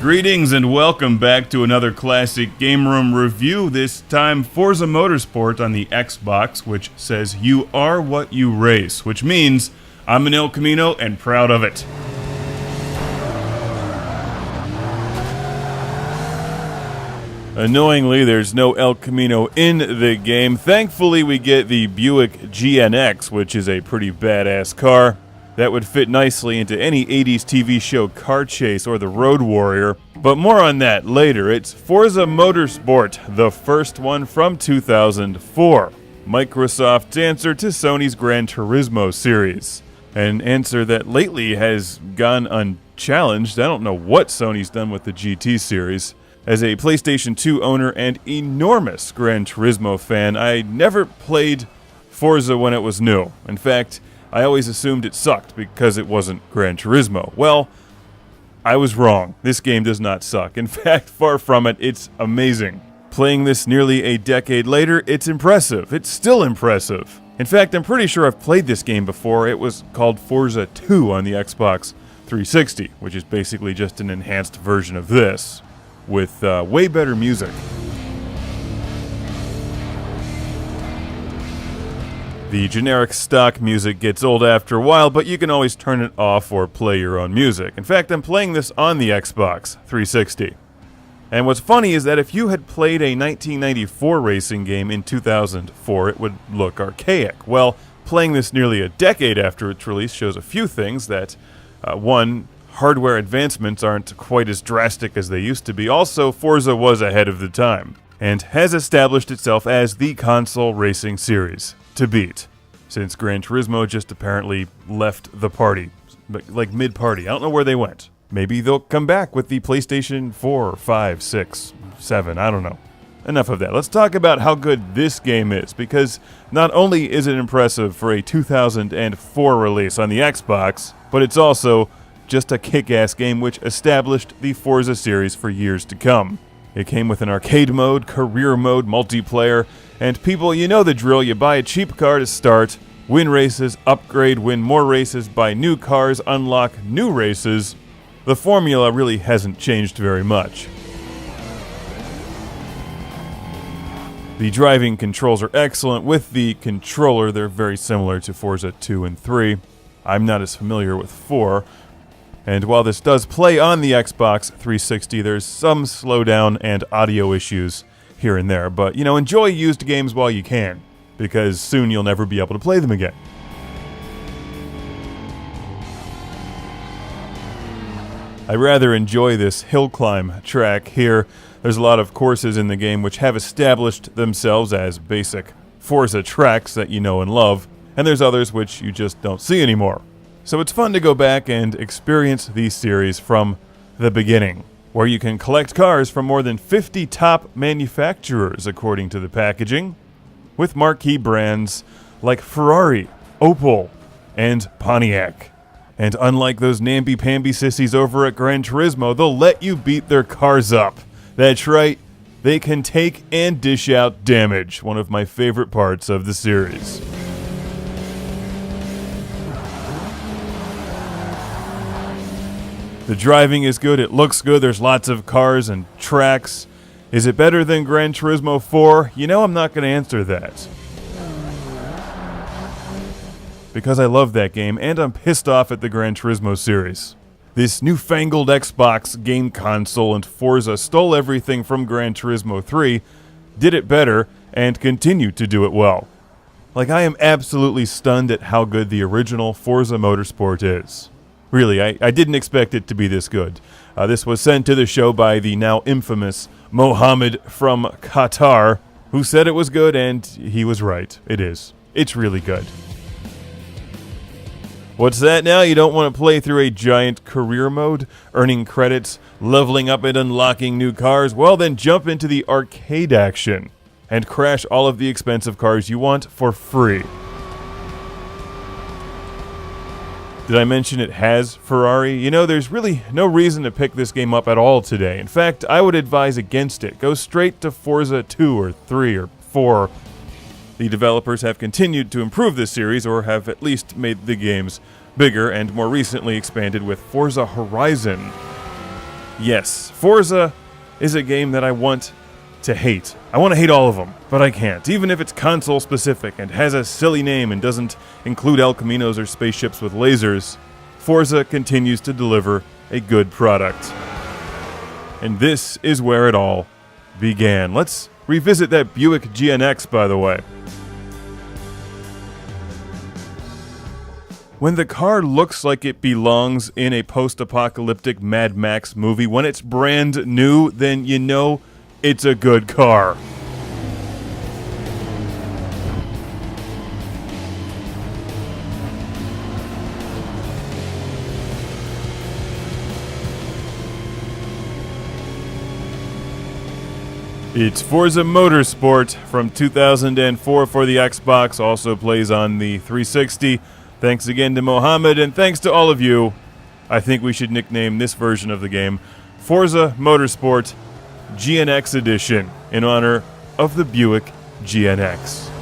Greetings and welcome back to another classic Game Room review, this time Forza Motorsport on the Xbox, which says you are what you race, which means I'm an El Camino and proud of it. Annoyingly, there's no El Camino in the game. Thankfully, we get the Buick GNX, which is a pretty badass car that would fit nicely into any 80s TV show car chase or the Road Warrior. But more on that later. It's Forza Motorsport, the first one from 2004. Microsoft's answer to Sony's Gran Turismo series. An answer that lately has gone unchallenged. I don't know what Sony's done with the GT series. As a PlayStation 2 owner and enormous Gran Turismo fan, I never played Forza when it was new. In fact, I always assumed it sucked because it wasn't Gran Turismo. Well, I was wrong. This game does not suck. In fact, far from it, it's amazing. Playing this nearly a decade later, it's impressive. It's still impressive. In fact, I'm pretty sure I've played this game before. It was called Forza 2 on the Xbox 360, which is basically just an enhanced version of this, with way better music. The generic stock music gets old after a while, but you can always turn it off or play your own music. In fact, I'm playing this on the Xbox 360. And what's funny is that if you had played a 1994 racing game in 2004, it would look archaic. Well, playing this nearly a decade after its release shows a few things. That, one, hardware advancements aren't quite as drastic as they used to be. Also, Forza was ahead of the time, and has established itself as the console racing series to beat, since Gran Turismo just apparently left the party, like mid-party. I don't know where they went. Maybe they'll come back with the PlayStation 4, 5, 6, 7, I don't know. Enough of that. Let's talk about how good this game is, because not only is it impressive for a 2004 release on the Xbox, but it's also just a kick-ass game which established the Forza series for years to come. It came with an arcade mode, career mode, multiplayer, and people, you know the drill. You buy a cheap car to start, win races, upgrade, win more races, buy new cars, unlock new races. The formula really hasn't changed very much. The driving controls are excellent. With the controller, they're very similar to Forza 2 and 3. I'm not as familiar with 4. And while this does play on the Xbox 360, there's some slowdown and audio issues here and there. But, enjoy used games while you can, because soon you'll never be able to play them again. I rather enjoy this hill climb track here. There's a lot of courses in the game which have established themselves as basic Forza tracks that you know and love, and there's others which you just don't see anymore. So it's fun to go back and experience these series from the beginning, where you can collect cars from more than 50 top manufacturers according to the packaging, with marquee brands like Ferrari, Opel, and Pontiac. And unlike those namby-pamby sissies over at Gran Turismo, they'll let you beat their cars up. That's right, they can take and dish out damage, one of my favorite parts of the series. The driving is good, it looks good, there's lots of cars and tracks. Is it better than Gran Turismo 4? I'm not going to answer that, because I love that game, and I'm pissed off at the Gran Turismo series. This newfangled Xbox game console and Forza stole everything from Gran Turismo 3, did it better, and continued to do it well. I am absolutely stunned at how good the original Forza Motorsport is. Really, I didn't expect it to be this good. This was sent to the show by the now infamous Mohammed from Qatar, who said it was good, and he was right. It is. It's really good. What's that now? You don't want to play through a giant career mode, earning credits, leveling up and unlocking new cars? Well, then jump into the arcade action and crash all of the expensive cars you want for free. Did I mention it has Ferrari? There's really no reason to pick this game up at all today. In fact, I would advise against it. Go straight to Forza 2 or 3 or 4. The developers have continued to improve this series, or have at least made the games bigger, and more recently expanded with Forza Horizon. Yes, Forza is a game that I want to hate. I want to hate all of them, but I can't. Even if it's console specific and has a silly name and doesn't include El Caminos or spaceships with lasers, Forza continues to deliver a good product. And this is where it all began. Let's revisit that Buick GNX, by the way. When the car looks like it belongs in a post-apocalyptic Mad Max movie, when it's brand new, then you know it's a good car. It's Forza Motorsport from 2004 for the Xbox, also plays on the 360. Thanks again to Mohammed, and thanks to all of you. I think we should nickname this version of the game Forza Motorsport GNX Edition in honor of the Buick GNX.